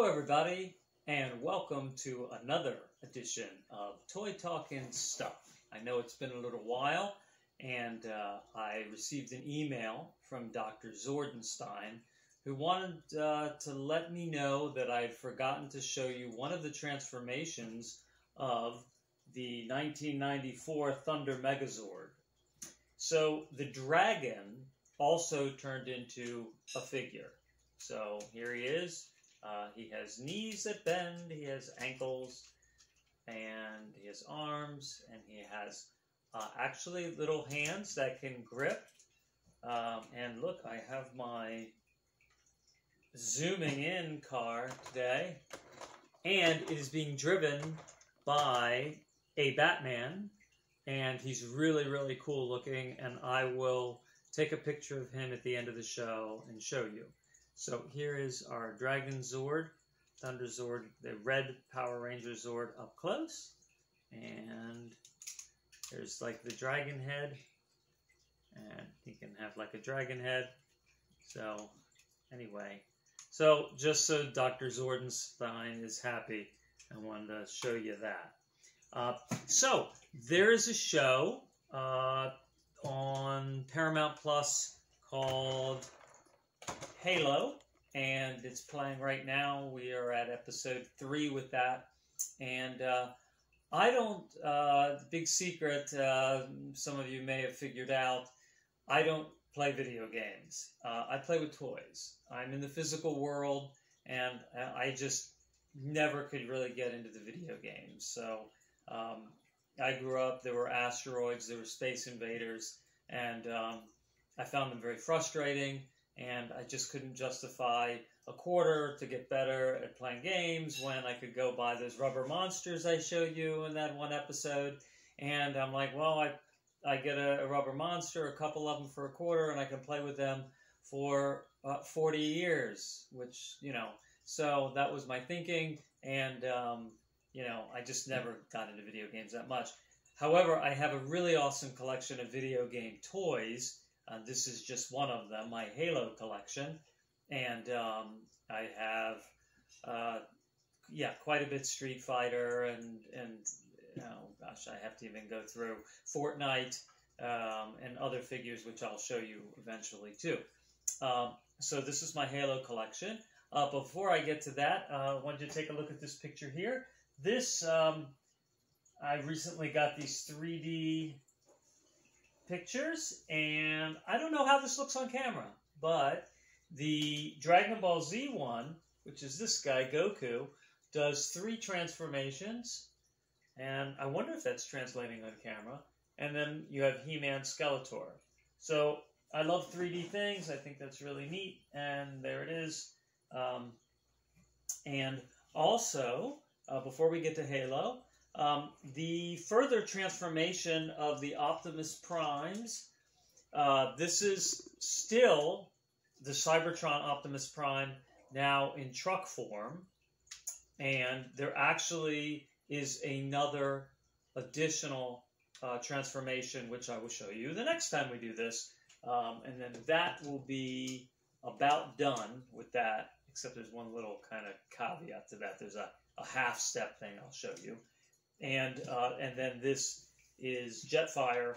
everybody, and welcome to another edition of Toy Talk and Stuff. I know it's been a little while, and I received an email from Dr. Zordenstein, who wanted to let me know that I'd forgotten to show you one of the transformations of the 1994 Thunder Megazord. So the dragon also turned into a figure. So here he is. He has knees that bend, he has ankles, and he has arms, and he has actually little hands that can grip. And look, I have my zooming in car today, and it is being driven by a Batman, and he's really, really cool looking, and I will take a picture of him at the end of the show and show you. So here is our Dragon Zord, Thunder Zord, the red Power Ranger Zord up close. And there's like the dragon head. And he can have like a dragon head. So anyway, so just so Dr. Zordenstein is happy, I wanted to show you that. So there's a show on Paramount Plus called Halo, and it's playing right now. We are at episode 3 with that, and I don't, big secret, some of you may have figured out, I don't play video games. I play with toys. I'm in the physical world, and I just never could really get into the video games. So I grew up, there were asteroids, there were space invaders, and I found them very frustrating. And I just couldn't justify a quarter to get better at playing games when I could go buy those rubber monsters I showed you in that one episode. And I'm like, well, I get a rubber monster, a couple of them for a quarter, and I can play with them for 40 years, which, you know, so that was my thinking. And, you know, I just never got into video games that much. However, I have a really awesome collection of video game toys. This is just one of them, my Halo collection, and I have, yeah, quite a bit Street Fighter, and oh gosh, I have to even go through Fortnite and other figures, which I'll show you eventually too. So this is my Halo collection. Before I get to that, I wanted to take a look at this picture here. This, I recently got these 3D pictures, and I don't know how this looks on camera, but the Dragon Ball Z one, which is this guy, Goku, does 3 transformations, and I wonder if that's translating on camera. And then you have He-Man, Skeletor. So I love 3D things. I think that's really neat, and there it is. And also, before we get to Halo, the further transformation of the Optimus Primes, this is still the Cybertron Optimus Prime, now in truck form, and there actually is another additional transformation, which I will show you the next time we do this, and then that will be about done with that, except there's one little kind of caveat to that. There's a half-step thing I'll show you. And then this is Jetfire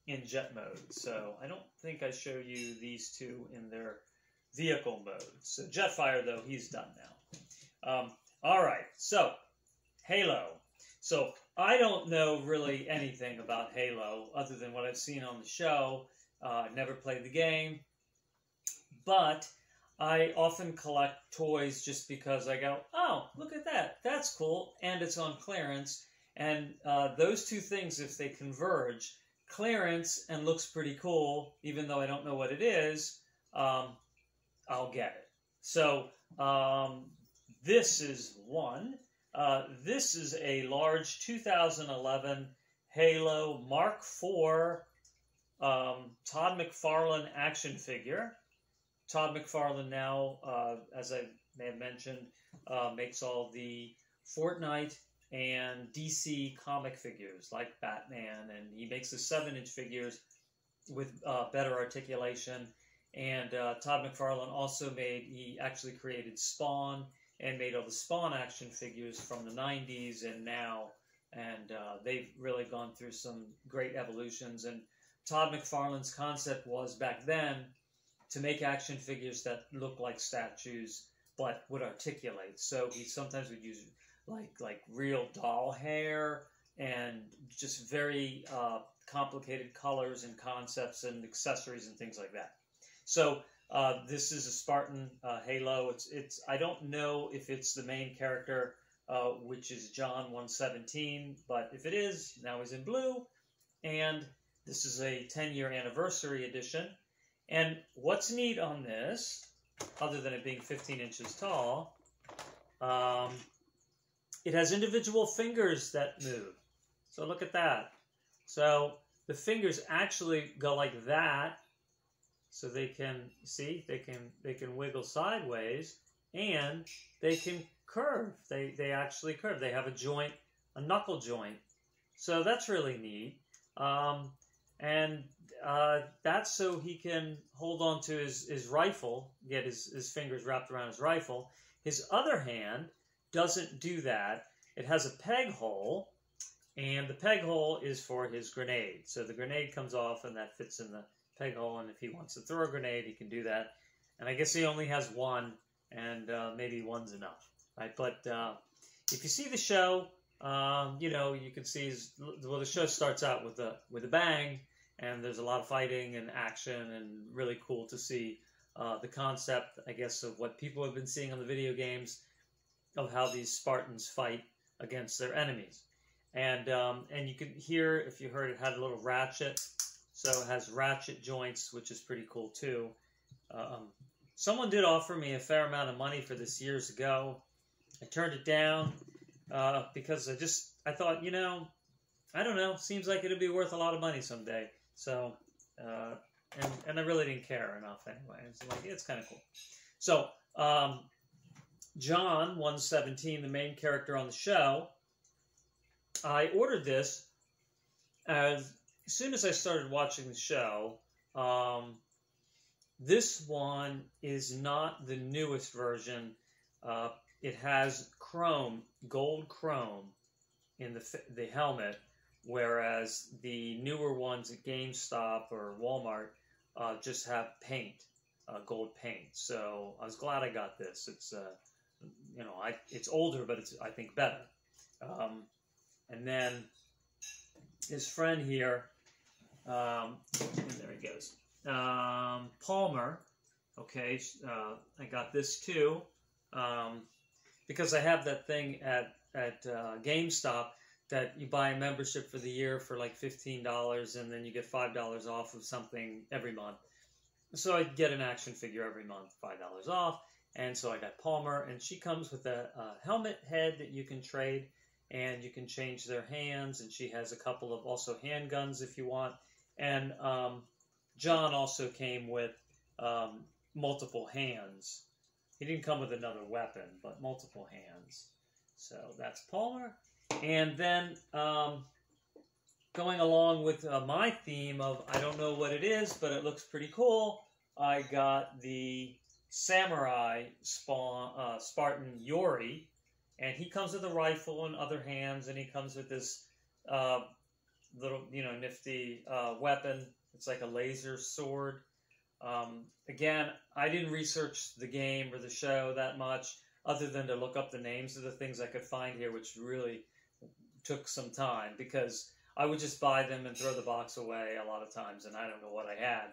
in jet mode. So I don't think I show you these two in their vehicle mode. So Jetfire, though, he's done now. All right, so Halo. So I don't know really anything about Halo other than what I've seen on the show. I've never played the game, but I often collect toys just because I go, oh, look at that. That's cool. And it's on clearance. And those two things, if they converge, clearance and looks pretty cool, even though I don't know what it is, I'll get it. So this is one. This is a large 2011 Halo Mark IV Todd Mcfarlane action figure. Todd Mcfarlane now, as I may have mentioned, makes all the Fortnite and DC comic figures like Batman, and he makes the 7-inch figures with better articulation. And Todd Mcfarlane also he actually created Spawn and made all the Spawn action figures from the 90s and now. And they've really gone through some great evolutions. And Todd McFarlane's concept was back then to make action figures that look like statues but would articulate. So he sometimes would use like real doll hair and just very complicated colors and concepts and accessories and things like that. So this is a Spartan Halo. It's I don't know if it's the main character, which is John 117, but if it is, now he's in blue, and this is a 10-year anniversary edition. And what's neat on this, other than it being 15 inches tall, it has individual fingers that move. So look at that. So the fingers actually go like that, so they can, see, they can wiggle sideways, and they can curve. They actually curve. They have a joint, a knuckle joint. So that's really neat. And that's so he can hold on to his rifle, get his fingers wrapped around his rifle. His other hand doesn't do that. It has a peg hole, and the peg hole is for his grenade. So the grenade comes off, and that fits in the peg hole, and if he wants to throw a grenade, he can do that. And I guess he only has one, and maybe one's enough, right? But if you see the show, you know, you can see the show starts out with a bang, and there's a lot of fighting and action, and really cool to see the concept, I guess, of what people have been seeing on the video games of how these Spartans fight against their enemies. And you can hear, if you heard, it had a little ratchet, so it has ratchet joints, which is pretty cool too. Someone did offer me a fair amount of money for this years ago. I turned it down because I thought, you know, I don't know, seems like it'd be worth a lot of money someday. So, and I really didn't care enough anyway. It's like, it's kind of cool. So, John 117, the main character on the show, I ordered this as soon as I started watching the show. This one is not the newest version. It has chrome, gold chrome in the helmet, whereas the newer ones at GameStop or Walmart just have paint, gold paint. So I was glad I got this. It's you know, it's older, but it's, I think, better. And then his friend here, and there he goes, Palmer. Okay, I got this too, because I have that thing at GameStop that you buy a membership for the year for like $15, and then you get $5 off of something every month. So I get an action figure every month, $5 off. And so I got Palmer, and she comes with a helmet head that you can trade, and you can change their hands, and she has a couple of also handguns if you want. And John also came with multiple hands. He didn't come with another weapon, but multiple hands. So that's Palmer. And then going along with my theme of, I don't know what it is, but it looks pretty cool, I got the Samurai Spartan Yori, and he comes with a rifle and other hands, and he comes with this little, you know, nifty weapon. It's like a laser sword. Again, I didn't research the game or the show that much, other than to look up the names of the things I could find here, which really took some time, because I would just buy them and throw the box away a lot of times, and I don't know what I had.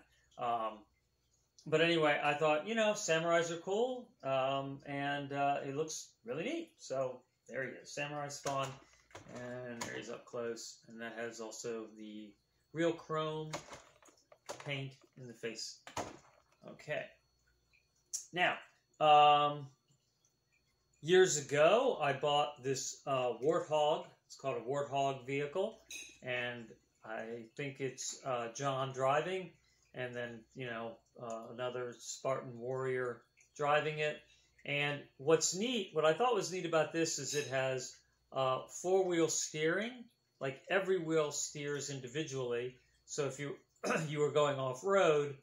But anyway, I thought, you know, samurais are cool, and it looks really neat. So there he is, Samurai Spawn, and there he's up close, and that has also the real chrome paint in the face. Okay. Now, years ago, I bought this Warthog. It's called a Warthog vehicle, and I think it's John driving, and then, you know, another Spartan warrior driving it. And what's neat, what I thought was neat about this is it has four-wheel steering. Like, every wheel steers individually. So if you were going off-road,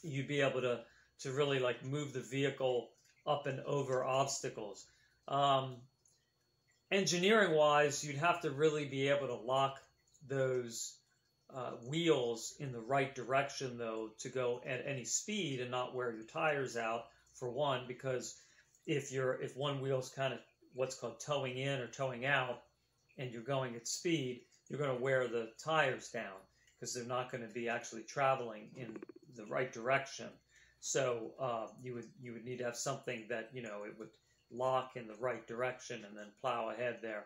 you'd be able to really, like, move the vehicle up and over obstacles. Engineering-wise, you'd have to really be able to lock those wheels in the right direction, though, to go at any speed and not wear your tires out, for one, because if one wheel's kind of what's called towing in or towing out, and you're going at speed, you're going to wear the tires down because they're not going to be actually traveling in the right direction. So you would need to have something that, you know, it would lock in the right direction and then plow ahead there.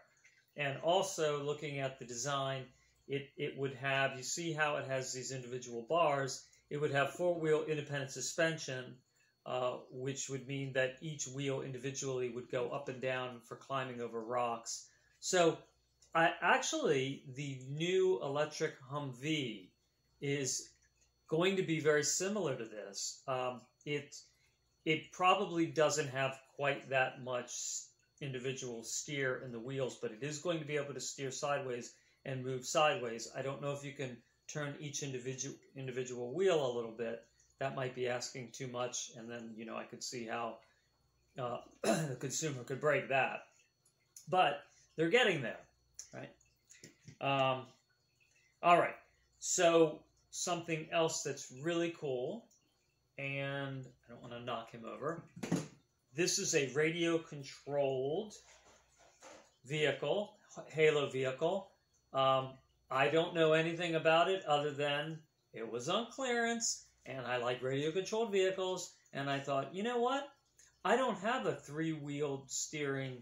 And also looking at the design, it would have, you see how it has these individual bars, it would have four-wheel independent suspension, which would mean that each wheel individually would go up and down for climbing over rocks. So actually, the new electric Humvee is going to be very similar to this. It probably doesn't have quite that much individual steer in the wheels, but it is going to be able to steer sideways and move sideways. I don't know if you can turn each individual wheel a little bit. That might be asking too much, and then, you know, I could see how the consumer could break that. But they're getting there, right? All right, so something else that's really cool, and I don't want to knock him over. This is a radio-controlled vehicle, Halo vehicle. I don't know anything about it other than it was on clearance, and I like radio-controlled vehicles, and I thought, you know what? I don't have a three-wheeled steering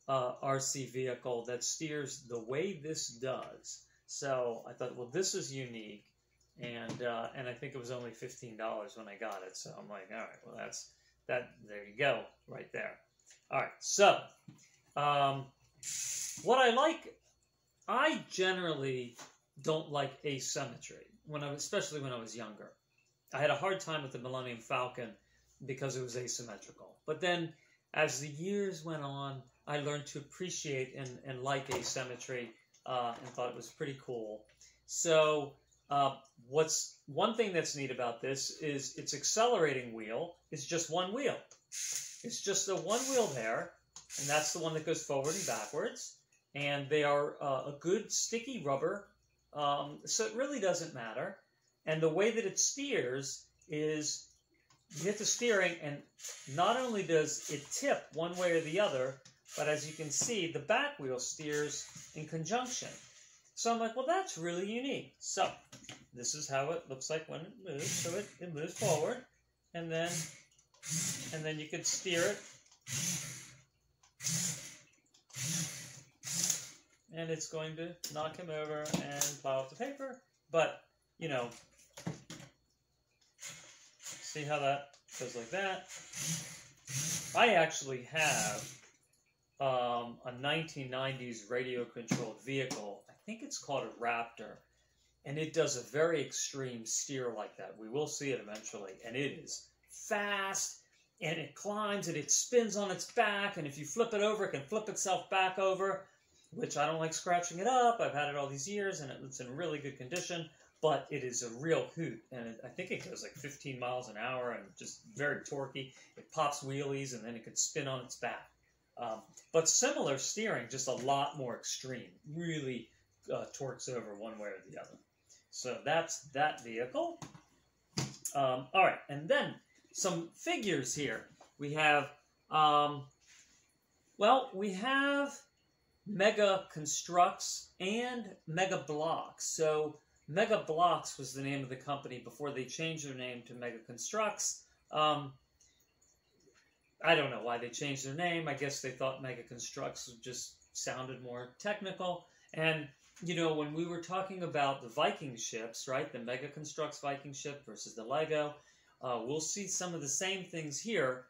RC vehicle that steers the way this does. So I thought, well, this is unique, and I think it was only $15 when I got it. So I'm like, all right, well, that's that. There you go, right there. All right, so what I like, I generally don't like asymmetry especially when I was younger. I had a hard time with the Millennium Falcon because it was asymmetrical. But then, as the years went on, I learned to appreciate and like asymmetry and thought it was pretty cool. So what's one thing that's neat about this is its accelerating wheel is just one wheel. It's just the one wheel there, and that's the one that goes forward and backwards. And they are a good sticky rubber, so it really doesn't matter. And the way that it steers is you hit the steering, and not only does it tip one way or the other, but as you can see, the back wheel steers in conjunction. So I'm like, well, that's really unique. So this is how it looks like when it moves. So it moves forward, and then you can steer it, and it's going to knock him over and plow up the paper. But, you know, see how that goes like that? I actually have a 1990s radio-controlled vehicle. I think it's called a Raptor, and it does a very extreme steer like that. We will see it eventually, and it is fast, and it climbs, and it spins on its back, and if you flip it over, it can flip itself back over, which I don't like scratching it up. I've had it all these years, and it's in really good condition, but it is a real hoot, and I think it goes like 15 miles an hour and just very torquey. It pops wheelies, and then it can spin on its back. But similar steering, just a lot more extreme. Really torques over one way or the other. So that's that vehicle. All right, and then some figures here. We have, we have Mega Constructs and Mega Blocks. So Mega Blocks was the name of the company before they changed their name to Mega Constructs. I don't know why they changed their name. I guess they thought Mega Constructs just sounded more technical. And, you know, when we were talking about the Viking ships, right, the Mega Constructs Viking ship versus the Lego, we'll see some of the same things here,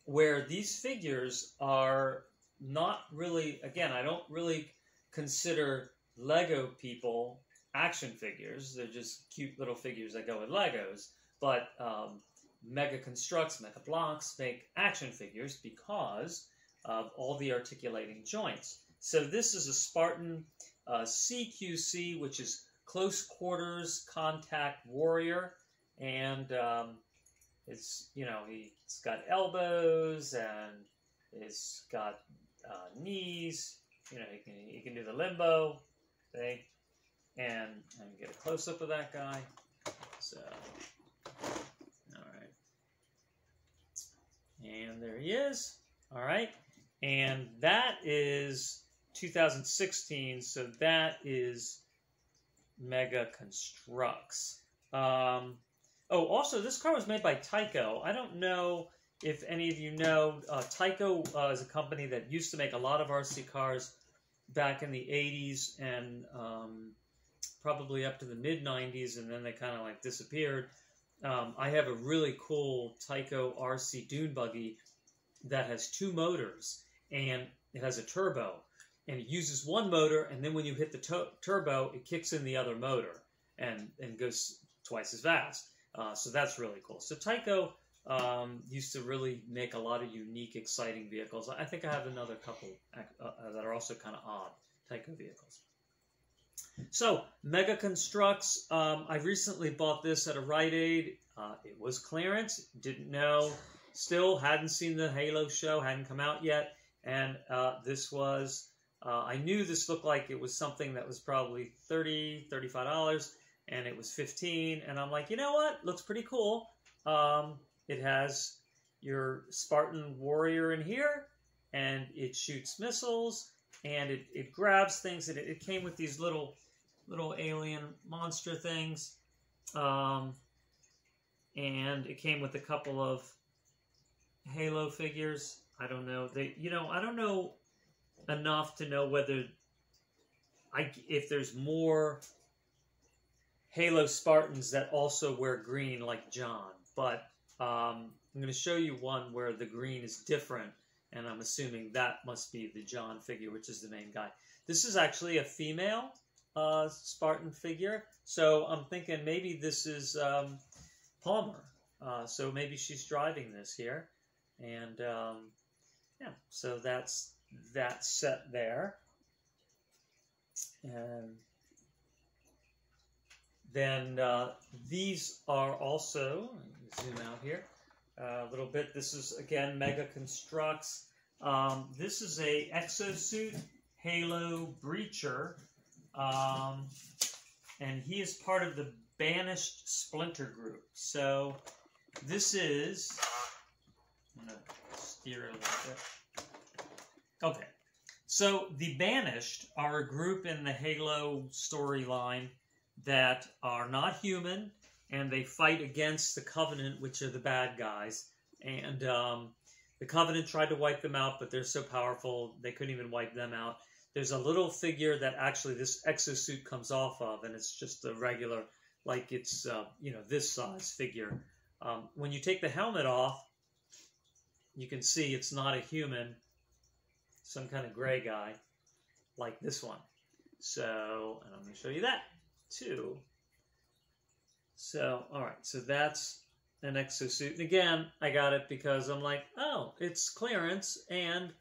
where these figures are not really, again, I don't really consider Lego people action figures. They're just cute little figures that go with Legos. But Mega Constructs, Mega Blocks make action figures because of all the articulating joints. So this is a Spartan Cqc, which is Close Quarters Contact Warrior. And it's, you know, he's got elbows and it's got knees. You know, he can do the limbo thing, and get a close up of that guy. So, all right, and there he is. All right, and that is 2016. So that is Mega Constructs. Oh, also, this car was made by Tyco. I don't know if any of you know, Tyco is a company that used to make a lot of RC cars back in the 80s and probably up to the mid-90s, and then they kind of like disappeared. I have a really cool Tyco RC Dune Buggy that has 2 motors, and it has a turbo. And it uses one motor, and then when you hit the turbo, it kicks in the other motor and goes twice as fast. So that's really cool. So Tyco used to really make a lot of unique, exciting vehicles. I think I have another couple that are also kind of odd Tyco vehicles. So, Mega Constructs, I recently bought this at a Rite Aid. It was clearance, didn't know, still hadn't seen the Halo show, hadn't come out yet, and this was, I knew this looked like it was something that was probably $30, $35, and it was $15, and I'm like, you know what, looks pretty cool. It has your Spartan warrior in here, and it shoots missiles, and it grabs things, and it came with these little alien monster things, and it came with a couple of Halo figures. I don't know, I don't know enough to know whether if there's more Halo Spartans that also wear green like John, but I'm going to show you one where the green is different, and I'm assuming that must be the John figure, which is the main guy. This is actually a female Spartan figure, so I'm thinking maybe this is Palmer. So maybe she's driving this here, and yeah, so that's that set there. And then these are also, zoom out here a little bit. This is, again, Mega Constructs. This is a Exosuit Halo Breacher, and he is part of the Banished Splinter Group. So this is, I'm going to steer it a little bit. Okay, so the Banished are a group in the Halo storyline that are not human, and they fight against the Covenant, which are the bad guys. And the Covenant tried to wipe them out, but they're so powerful, they couldn't even wipe them out. There's a little figure that actually this exosuit comes off of, and it's just a regular, like it's, this size figure. When you take the helmet off, you can see it's not a human, some kind of gray guy, like this one. So, and I'm going to show you that, too. So, all right, so that's an exosuit. And again, I got it because I'm like, oh, it's clearance, and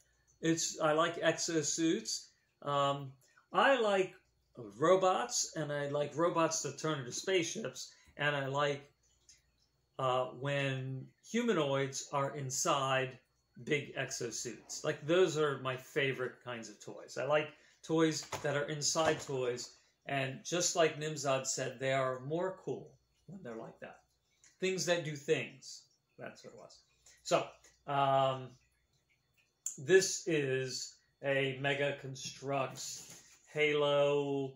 I like exosuits. I like robots, and I like robots that turn into spaceships, and I like when humanoids are inside big exosuits. Like, those are my favorite kinds of toys. I like toys that are inside toys, and just like Nimzad said, they are more cool when they're like that. Things that do things. That's what it was. So, this is a Mega Constructs Halo,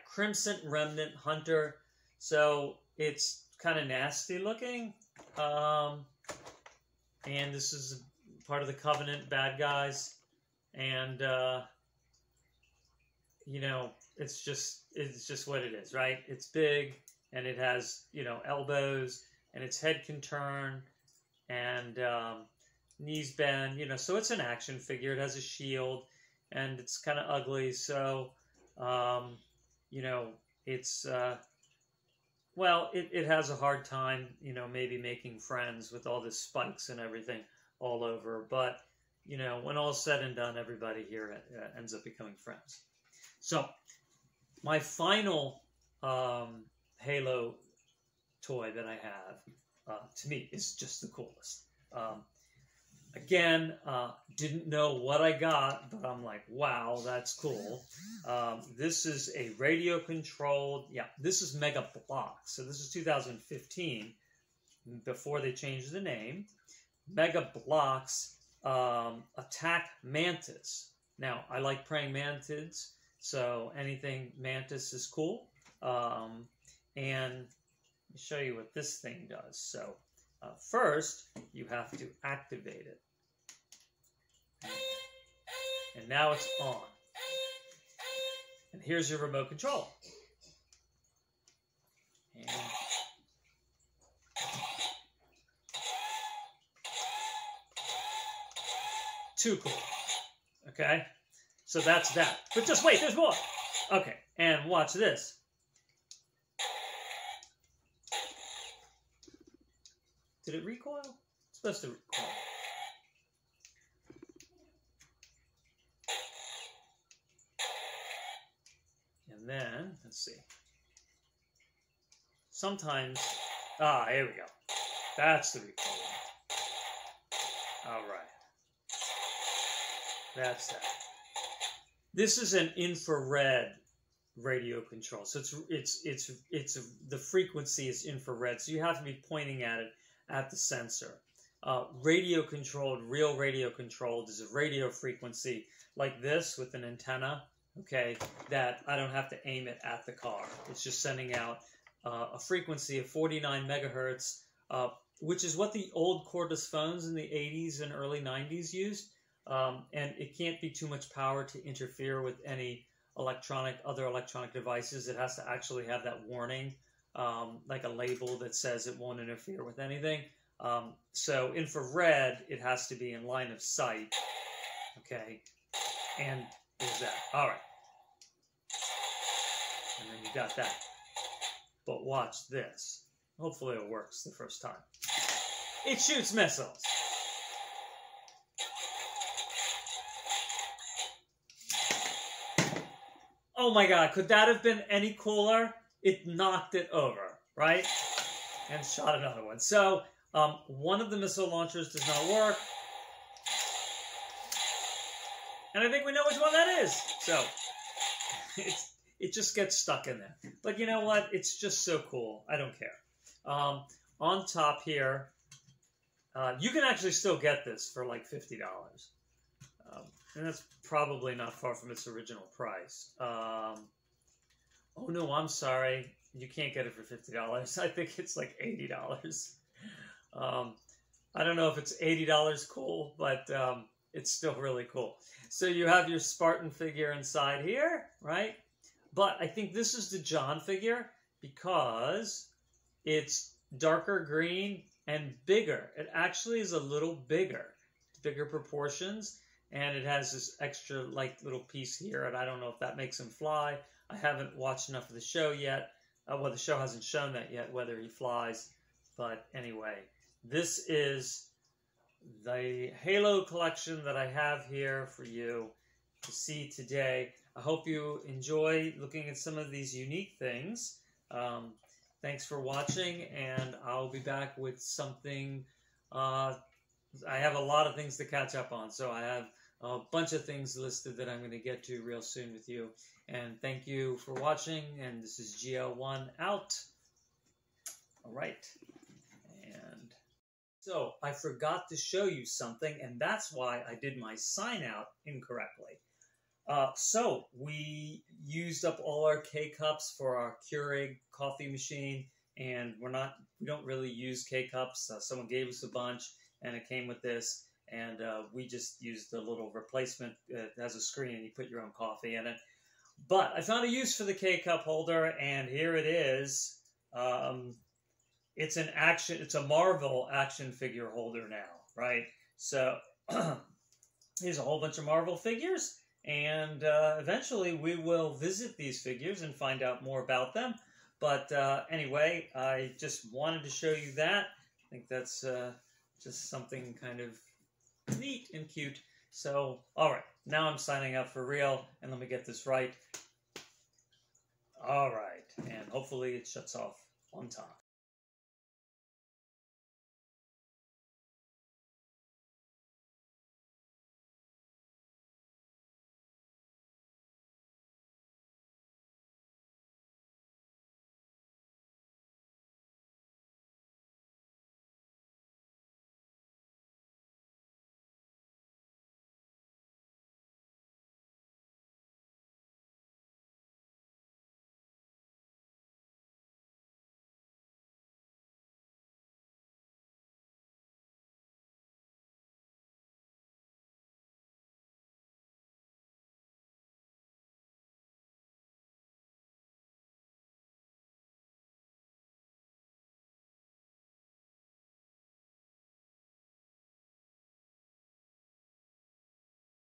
Crimson Remnant Hunter. So, it's kind of nasty looking. And this is part of the Covenant bad guys. And, it's just what it is, right? It's big, and it has, elbows, and its head can turn, and knees bend, so it's an action figure. It has a shield, and it's kind of ugly, so, it's, it has a hard time, maybe making friends with all the spikes and everything all over, but, when all's said and done, everybody here ends up becoming friends. So, my final Halo toy that I to me, is just the coolest. Again, didn't know what I got, but I'm like, wow, that's cool. This is a radio-controlled, this is Mega Bloks. So this is 2015, before they changed the name. Mega Bloks attack mantis. Now, I like praying mantids, so anything mantis is cool. And let me show you what this thing does. So first, you have to activate it. And now it's on. And here's your remote control. And too cool. Okay? So that's that. But just wait, there's more. Okay, and watch this. Did it recoil? It's supposed to recoil. And then, let's see. Sometimes, here we go. That's the recoil. All right. That's that. This is an infrared radio control. So the frequency is infrared. So you have to be pointing at it at the sensor. Radio controlled, real radio controlled, is a radio frequency like this with an antenna. Okay, that I don't have to aim it at the car. It's just sending out a frequency of 49 megahertz, which is what the old cordless phones in the 80s and early 90s used. And it can't be too much power to interfere with any other electronic devices. It has to actually have that warning, like a label that says it won't interfere with anything. So infrared, it has to be in line of sight. Okay, and there's that. All right. And then you got that. But watch this. Hopefully it works the first time. It shoots missiles. Oh my God, could that have been any cooler? It knocked it over, right? And shot another one. So, one of the missile launchers does not work. And I think we know which one that is. So, it just gets stuck in there. But you know what? It's just so cool. I don't care. On top here, you can actually still get this for like $50. And that's probably not far from its original price. Oh no, I'm sorry. You can't get it for $50. I think it's like $80. I don't know if it's $80 cool, but it's still really cool. So you have your Spartan figure inside here, right? But I think this is the John figure because it's darker green and bigger. It actually is a little bigger. It's bigger proportions. And it has this extra like little piece here. And I don't know if that makes him fly. I haven't watched enough of the show yet. Well, the show hasn't shown that yet, whether he flies. But anyway, this is the Halo collection that I have here for you to see today. I hope you enjoy looking at some of these unique things. Thanks for watching, and I'll be back with something. I have a lot of things to catch up on, so I have a bunch of things listed that I'm going to get to real soon with you. And thank you for watching, and this is GL1 out. All right. And so I forgot to show you something, and that's why I did my sign out incorrectly. So we used up all our K-Cups for our Keurig coffee machine, and we don't really use K-Cups. Someone gave us a bunch, and it came with this, and we just used the little replacement. It has a screen, and you put your own coffee in it. But I found a use for the K-Cup holder, and here it is. It's a Marvel action figure holder now, right? So here's a whole bunch of Marvel figures. And eventually we will visit these figures and find out more about them. But anyway, I just wanted to show you that. I think that's just something kind of neat and cute. So, all right, now I'm signing up for real. And let me get this right. All right, and hopefully it shuts off on time.